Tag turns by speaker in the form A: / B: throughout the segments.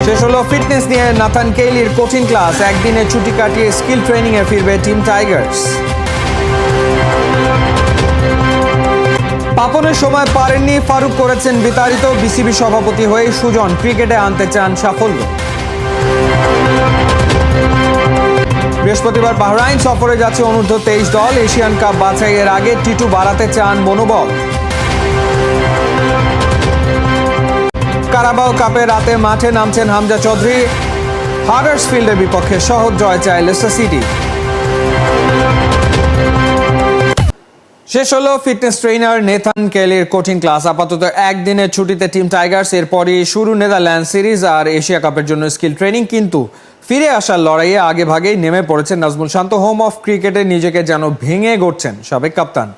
A: শেষ হলো ফিটনেস নিয়ে নাথান কেইলির কোচিং ক্লাস। একদিনে ছুটি কাটিয়ে স্কিল ট্রেনিং এ ফিরবে টিম টাইগার্স। পাপনের সময় পারেননি ফারুক, করেছেন বিতাড়িত। বিসিবি সভাপতি হয়ে সুজন ক্রিকেটে আনতে চান সাফল্য। বৃহস্পতিবার বাহরাইন সফরে যাচ্ছে অনূর্ধ্ব 23 দল। এশিয়ান কাপ বাছাইয়ের আগে টি2 বাড়াতে চান মনোবল। কারাবাও কাপে রাতে মাঠে নামছেন হামজা চৌধুরী। হাডার্সফিল্ডের বিপক্ষে সহজ জয় চায় লেস্টার সিটি। শেষ হলো ফিটনেস ট্রেনার নেথান কেইলির কোচিং ক্লাস। আপাতত একদিনের ছুটিতে টিম টাইগার্স। এরপরই শুরু নেদারল্যান্ড সিরিজ আর এশিয়া কাপের জন্য স্কিল ট্রেনিং। কিন্তু ফিরে আসার লড়াইয়ে আগে ভাগেই নেমে পড়েছেন নাজমুল শান্ত। হোম অফ ক্রিকেটে নিজেকে যেন ভেঙে গড়ছেন সাবেক কাপ্তান।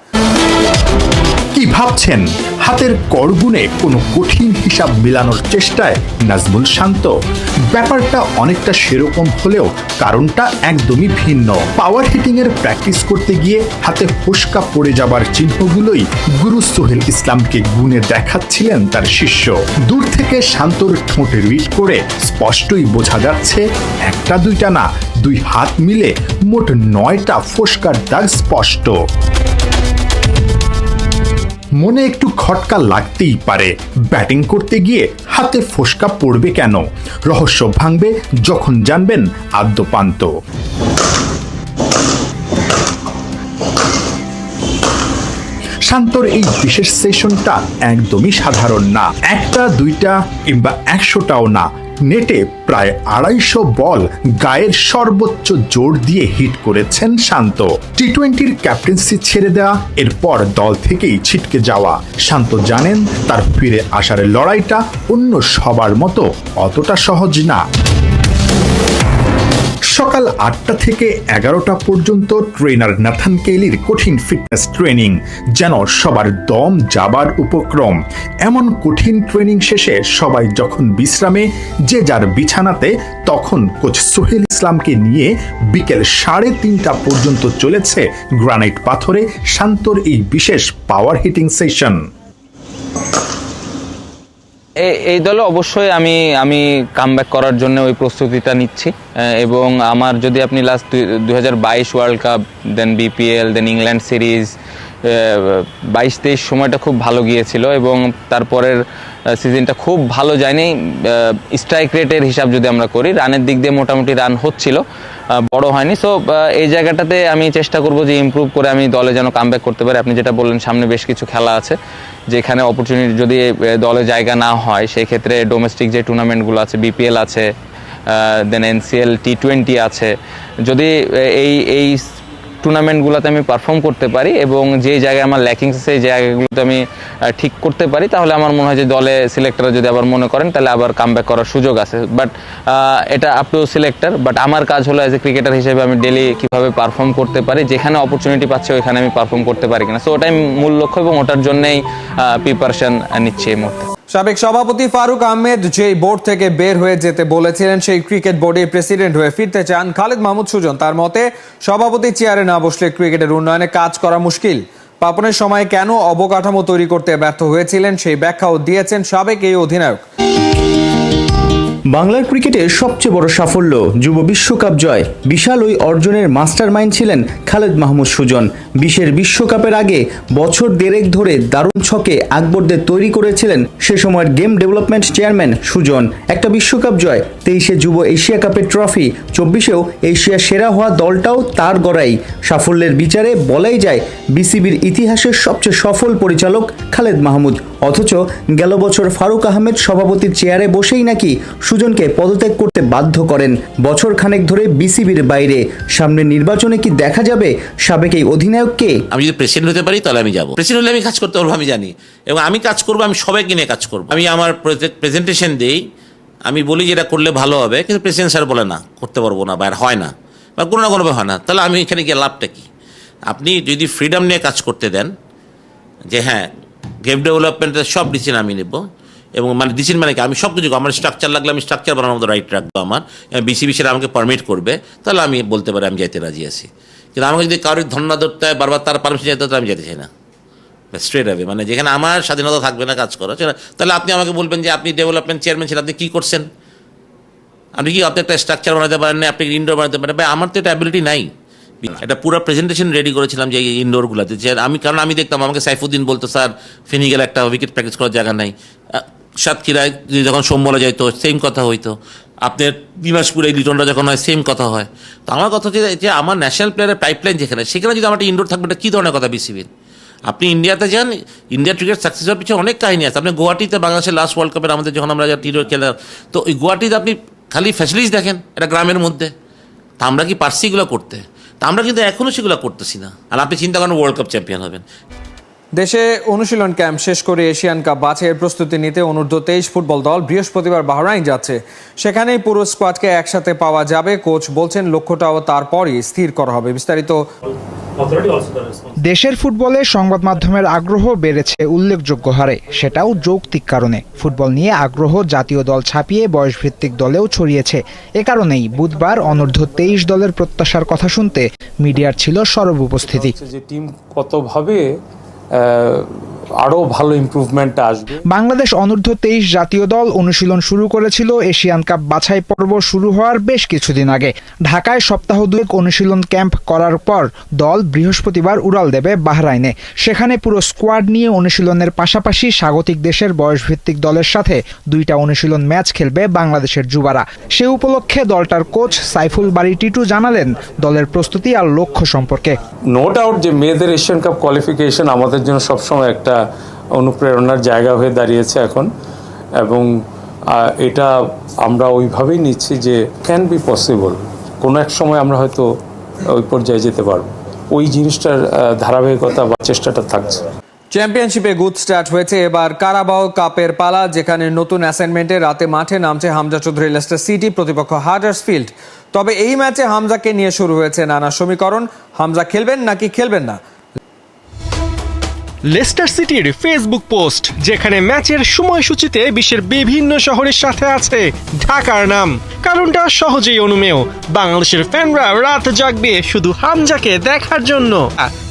B: কি ভাবছেন? হাতের করগুনে কোনো কঠিন হিসাব মেলানোর চেষ্টায় নাজমুল শান্ত? ব্যাপারটা অনেকটা সেরকম হলেও কারণটা একদমই ভিন্ন। পাওয়ার হিটিং এর প্র্যাকটিস করতে গিয়ে হাতে ফোস্কা পড়ে যাবার চিহ্নগুলোই গুরু সোহেল ইসলামকে গুণে দেখাচ্ছিলেন তার শিষ্য। দূর থেকে শান্তর ঠোঁটে রিড করে স্পষ্টই বোঝা যাচ্ছে একটা দুইটা না, দুই হাত মিলে মোট 9টা ফোস্কার দাগ স্পষ্ট। মনে একটু খটকা লাগতেই পারে, ব্যাটিং করতে গিয়ে হাতে ফোস্কা পড়বে কেন? রহস্য ভাঙবে যখন জানবেন আদ্যপান্ত। শান্তর এই বিশেষ সেশনটা একদমই সাধারণ না। একটা দুইটা কিংবা 100টাও না, নেটে প্রায় 250 বল গায়ের সর্বোচ্চ জোর দিয়ে হিট করেছেন শান্ত। টি20-র ক্যাপ্টেন্সি ছেড়ে দেওয়া, এরপর দল থেকেই ছিটকে যাওয়া। শান্ত জানেন তার ফিরে আসার লড়াইটা অন্য সবার মতো অতটা সহজ না। সকাল 8টা থেকে 11টা পর্যন্ত ট্রেনার নাথান কেইলির কঠিন ফিটনেস ট্রেনিং, যেন সবার দম যাবার উপক্রম। এমন কঠিন ট্রেনিং শেষে সবাই যখন বিশ্রামে, যে যার বিছানাতে, তখন কোচ সোহেল ইসলামকে নিয়ে বিকেল 3:30টা পর্যন্ত চলেছে গ্রানাইট পাথরে শান্তর এই বিশেষ পাওয়ার হিটিং সেশন।
C: এই দলে অবশ্যই আমি কামব্যাক করার জন্য ওই প্রস্তুতিটা নিচ্ছি। এবং আমার যদি আপনি লাস্ট 2022 ওয়ার্ল্ড কাপ, দেন বিপিএল, দেন ইংল্যান্ড সিরিজ, 22-23 সময়টা খুব ভালো গিয়েছিল এবং তারপরের সিজনটা খুব ভালো যায়নি। স্ট্রাইক রেটের হিসাব যদি আমরা করি, রানের দিক দিয়ে মোটামুটি রান হচ্ছিল, বড় হয়নি। সো এই জায়গাটাতে আমি চেষ্টা করব যে ইমপ্রুভ করে আমি দলে যেন কামব্যাক করতে পারি। আপনি যেটা বললেন, সামনে বেশ কিছু খেলা আছে, যেখানে অপরচুনিটি যদি দলে জায়গা না হয়, সেই ক্ষেত্রে ডোমেস্টিক যে টুর্নামেন্টগুলো আছে, বিপিএল আছে, দেন এনসিএল, টি20 আছে, যদি এই টুর্নামেন্টগুলোতে আমি পারফর্ম করতে পারি এবং যে জায়গায় আমার ল্যাকিংস আছে সেই জায়গাগুলোতে আমি ঠিক করতে পারি, তাহলে আমার মনে হয় যে দলে সিলেক্টররা যদি আবার মনে করেন তাহলে আবার কামব্যাক করার সুযোগ আছে। বাট এটা আপ টু সিলেক্টর। বাট আমার কাজ হলো অ্যাজ এ ক্রিকেটার হিসেবে আমি ডেলি কীভাবে পারফর্ম করতে পারি, যেখানে অপরচুনিটি পাচ্ছি ওইখানে আমি পারফর্ম করতে পারি কিনা। সো ওটাই মূল লক্ষ্য এবং ওটার জন্যই প্রিপারেশন নিচ্ছি এই মুহূর্তে।
A: সাবেক সভাপতি ফারুক আহমেদ যেই বোর্ড থেকে বের হয়ে যেতে বলেছিলেন, সেই ক্রিকেট বোর্ডের প্রেসিডেন্ট হয়ে ফিরতে চান খালেদ মাহমুদ সুজন। তার মতে, সভাপতি চেয়ারে না বসলে ক্রিকেটের উন্নয়নে কাজ করা মুশকিল। পাপনের সময় কেন অবকাঠামো তৈরি করতে ব্যর্থ হয়েছিলেন, সেই ব্যাখ্যাও দিয়েছেন সাবেক এই অধিনায়ক।
D: বাংলার ক্রিকেটের সবচেয়ে বড় সাফল্য যুব বিশ্বকাপ জয়। বিশাল ওই অর্জনের মাস্টার মাইন্ড ছিলেন খালেদ মাহমুদ সুজন। 20-এর বিশ্বকাপের আগে বছর দেড়েক ধরে দারুণ ছকে আকবরদের তৈরি করেছিলেন সে সময়ের গেম ডেভেলপমেন্ট চেয়ারম্যান সুজন। একটা বিশ্বকাপ জয়, 23-এ যুব এশিয়া কাপের ট্রফি, 24-এও এশিয়া সেরা হওয়া দলটাও তার গড়াই। সাফল্যের বিচারে বলাই যায় বিসিবির ইতিহাসের সবচেয়ে সফল পরিচালক খালেদ মাহমুদ। অথচ গেল বছর ফারুক আহমেদ সভাপতির চেয়ারে বসেই নাকি সুজনকে পদত্যাগ করতে বাধ্য করেন। বছর খানেক ধরে বিসিবির বাইরে। সামনে নির্বাচনে কি দেখা যাবে সাবেক এই অধিনায়ককে?
E: আমি যদি প্রেসিডেন্ট হতে পারি তাহলে আমি যাবো। প্রেসিডেন্ট হলে আমি কাজ করতে পারবো, আমি জানি, এবং আমি কাজ করবো, আমি সবাইকে নিয়ে কাজ করবো। আমি আমার প্রেজেন্টেশন দিই, আমি বলি যে এটা করলে ভালো হবে, কিন্তু প্রেসিডেন্ট স্যার বলে না, করতে পারবো না, বা হয় না, বা কোনো না কোনোভাবে হয় না, তাহলে আমি এখানে গিয়ে লাভটা কি? আপনি যদি ফ্রিডম নিয়ে কাজ করতে দেন, যে হ্যাঁ গেম ডেভেলপমেন্টের সব ডিসিশন আমি নেব, এবং মানে ডিসিশন মানে কি, আমি সব কিছু, আমার স্ট্রাকচার লাগলে আমি স্ট্রাকচার বানানোর মতো রাইট রাখবো, আমার বিসিবি সেটা আমাকে পারমিট করবে, তাহলে আমি বলতে পারি আমি যাইতে রাজি আছি। কিন্তু আমাকে যদি কারোর ধর্ণা ধরতে হয়, বারবার তার পারমিশন যেতে হতো, আমি যেতে চাই না। স্ট্রেট হবে, মানে যেখানে আমার স্বাধীনতা থাকবে না কাজ করা, তাহলে আপনি আমাকে বলবেন যে আপনি ডেভেলপমেন্ট চেয়ারম্যান ছিলেন, আপনি কী করছেন? আপনি কি আপনি একটা স্ট্রাকচার বানাতে পারেন না, আপনি ইনডোর বানাতে পারেন, ভাই আমার তো এটা অ্যাবিলিটি নাই। একটা পুরো প্রেজেন্টেশন রেডি করেছিলাম যে এই ইনডোরগুলোতে, যে কারণ আমি দেখতাম আমাকে সাইফুদ্দিন বলতো স্যার ফেনী গেলে একটা উইকেট প্র্যাকটিস করার জায়গা নাই, সাতক্ষীরায় যখন সোমবলা যাইতো সেম কথা হইতো, আপনার দিনাজপুরে লিটনরা যখন হয় সেম কথা হয়। তো আমার কথা হচ্ছে যে আমার ন্যাশনাল প্লেয়ারের পাইপলাইন যেখানে, সেখানে যদি আমার একটা ইনডোর থাকবে, এটা কী ধরনের কথা বিসিবির? আপনি ইন্ডিয়াতে যান, ইন্ডিয়া ক্রিকেট সাকসেস হওয়ার পিছনে অনেক কাহিনী আছে। আপনি গুয়াহাটিতে বাংলাদেশের লাস্ট ওয়ার্ল্ড কাপের আমাদের যখন আমরা টি-টোয়েন্টি খেলাম, তো ওই গুয়াহাটিতে আপনি খালি ফ্যাসিলিটিস দেখেন এটা গ্রামের মধ্যে। তা আমরা কি পারছি এগুলো করতে? তা আমরা কিন্তু এখনও সেগুলো করতেছি না। আর আপনি চিন্তা করেন ওয়ার্ল্ড কাপ চ্যাম্পিয়ন হবেন।
A: দেশে অনুশীলন ক্যাম্প শেষ করে এশিয়ান কাপ বাছাইয়ের প্রস্তুতি নিতে অনূর্ধ্ব-23 ফুটবল দল বৃহস্পতিবার বাহরাইন যাচ্ছে। সেখানেই পুরো স্কোয়াডকে একসাথে পাওয়া যাবে। কোচ বলছেন লক্ষ্যটাও তারপরই স্থির করা হবে। বিস্তারিত।
F: দেশের ফুটবলে সংবাদ মাধ্যমের আগ্রহ বেড়েছে উল্লেখযোগ্য হারে, সেটাও যৌক্তিক কারণে। ফুটবল নিয়ে আগ্রহ জাতীয় দল ছাপিয়ে বয়সভিত্তিক দলেও ছড়িয়েছে। এ কারণেই বুধবার অনূর্ধ্ব-23 দলের প্রত্যাশার কথা শুনতে মিডিয়ার ছিল সরব উপস্থিতি।
G: যে টিম কতভাবে আরো ভালো ইমপ্রুভমেন্ট আসবে।
F: বাংলাদেশ অনূর্ধ্ব-23 জাতীয় দল অনুশীলন শুরু করেছিল এশিয়ান কাপ বাছাই পর্ব শুরু হওয়ার বেশ কিছুদিন আগে। ঢাকায় সপ্তাহ দুয়েক অনুশীলন ক্যাম্প করার পর দল বৃহস্পতিবার উড়াল দেবে বাহরাইনে। সেখানে পুরো স্কোয়াড নিয়ে অনুশীলনের পাশাপাশি স্বাগতিক দেশের বয়সভিত্তিক দলের সাথে 2টা অনুশীলন ম্যাচ খেলবে বাংলাদেশের যুবারা। সে উপলক্ষে দলটার কোচ সাইফুল বারী টিটু জানালেন দলের প্রস্তুতি আর লক্ষ্য সম্পর্কে।
G: নো ডাউট যে মেয়েদের এশিয়ান কাপ কোয়ালিফিকেশন আমাদের জন্য সবসময় একটা অনুপ্রেরণার জায়গা হয়ে দাঁড়িয়েছে এখন, এবং এটা আমরা ওইভাবেই নিচ্ছি যে ক্যান বি পসিবল, কোনো এক সময় আমরা হয়তো ওই পর্যায়ে যেতে পারবো। ওই জিনিসটার ধারাবাহিকতা বা চেষ্টাটা থাকছে।
A: চ্যাম্পিয়নশিপে গুড স্টার্ট হয়েছে এবার কারাবাও কাপের পালা, যেখানে নতুন অ্যাসাইনমেন্টে রাতে মাঠে নামছে হামজা চৌধুরী লেস্টার সিটি, প্রতিপক্ষ হাডার্সফিল্ড। তবে এই ম্যাচে হামজাকে নিয়ে শুরু হয়েছে নানা সমীকরণ। হামজা খেলবেন নাকি খেলবেন না?
H: লেস্টার সিটির ফেসবুক পোস্ট, যেখানে ম্যাচের সময়সূচিতে বিশ্বের বিভিন্ন শহরের সাথে আছে ঢাকার নাম। কারণটা সহজেই অনুমেয়, বাংলাদেশের ফ্যানরা রাত জাগবে শুধু হামজাকে দেখার জন্য।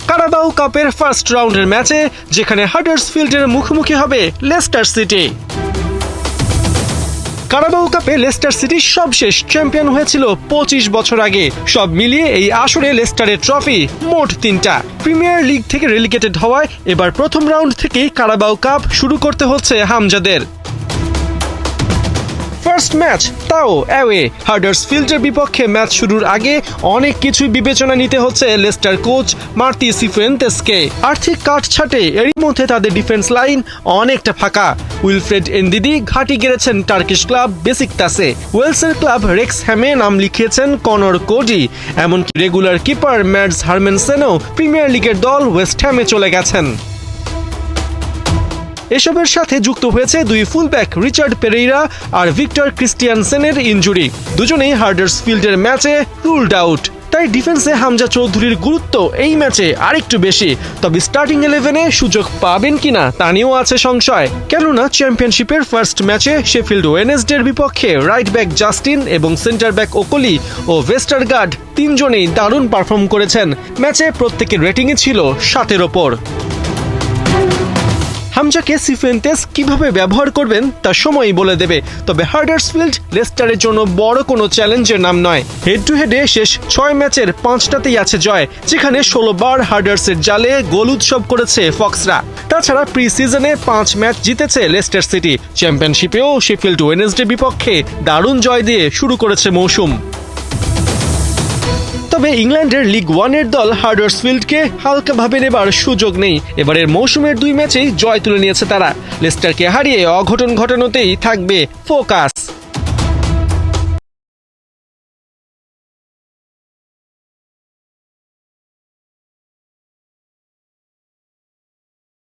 H: কারাবাও কাপের ফার্স্ট রাউন্ডের ম্যাচে, যেখানে হাডার্সফিল্ডের মুখোমুখি হবে লেস্টার সিটি। কারাবাও কাপে লেস্টার সিটি সবশেষ চ্যাম্পিয়ন হয়েছিল 25 বছর আগে। সব মিলিয়ে এই আসরে লেস্টারের ট্রফি মোট 3টা। প্রিমিয়ার লিগ থেকে রেলিগেটেড হওয়ায় এবার প্রথম রাউন্ড থেকেই কারাবাও কাপ শুরু করতে হচ্ছে হামজাদের। ফার্স্ট ম্যাচ তাও অ্যাওয়ে। হাডার্সফিল্ডের বিপক্ষে ম্যাচ শুরুর আগে অনেক কিছু বিবেচনা নিতে হচ্ছে লেস্টার কোচ মার্তি সিফুয়েন্তেসকে। আর্থিক কাটছাটে এরই মধ্যে তাদের ডিফেন্স লাইন অনেকটা ফাঁকা। উইলফ্রেড এনদিদি ঘাঁটি গেড়েছেন টার্কিশ ক্লাব বেসিকতাসে। ওয়েলসের ক্লাব রেক্সহ্যামে নাম লিখিয়েছেন কনর কোডি। এমনকি রেগুলার কিপার ম্যাডস হারমেনসেনও প্রিমিয়ার লিগের দল ওয়েস্ট হ্যামে চলে গেছেন। এসবের সাথে যুক্ত হয়েছে 2 ফুলব্যাক রিচার্ড পেরেইরা আর ভিক্টর ক্রিস্টিয়ানসেনের ইনজুরি। দুজনেই হাডার্সফিল্ডের ম্যাচে রুলড আউট। তাই ডিফেন্সে হামজা চৌধুরীর গুরুত্ব এই ম্যাচে আরেকটু বেশি। তবে স্টার্টিং 11-এ সুযোগ পাবেন কিনা তা নিয়েও আছে সংশয়। কেননা চ্যাম্পিয়নশিপের ফার্স্ট ম্যাচে শেফিল্ড ওয়েনেসডের বিপক্ষে রাইট ব্যাক জাস্টিন এবং সেন্টার ব্যাক ওকলি ও ওয়েস্টারগার্ড 3 জনেই দারুণ পারফর্ম করেছেন। ম্যাচে প্রত্যেকের রেটিংয়ে ছিল 7-এর ওপর। হামজাকে সিফুয়েন্তেস কিভাবে ব্যবহার করবেন তা সময়ই বলে দেবে। তবে হাডার্সফিল্ড লেস্টারের জন্য বড় কোনো চ্যালেঞ্জের নাম নয়। হেড টু হেডে শেষ 6 ম্যাচের 5টাতেই আছে জয়, যেখানে 16 বার হাডার্সের জালে গোল উৎসব করেছে ফক্সরা। তাছাড়া প্রি সিজনে 5 ম্যাচ জিতেছে লেস্টার সিটি। চ্যাম্পিয়নশিপেও শেফিল্ড ওয়েনেসডে বিপক্ষে দারুণ জয় দিয়ে শুরু করেছে মৌসুম। তবে ইংল্যান্ডের লিগ 1-এর দল হাডার্সফিল্ডকে হালকাভাবে নেবার সুযোগ নেই। এবারের মৌসুমের 2 ম্যাচেই জয় তুলে নিয়েছে তারা। লেস্টারকে হারিয়ে অঘটন ঘটানোতেই থাকবে ফোকাস।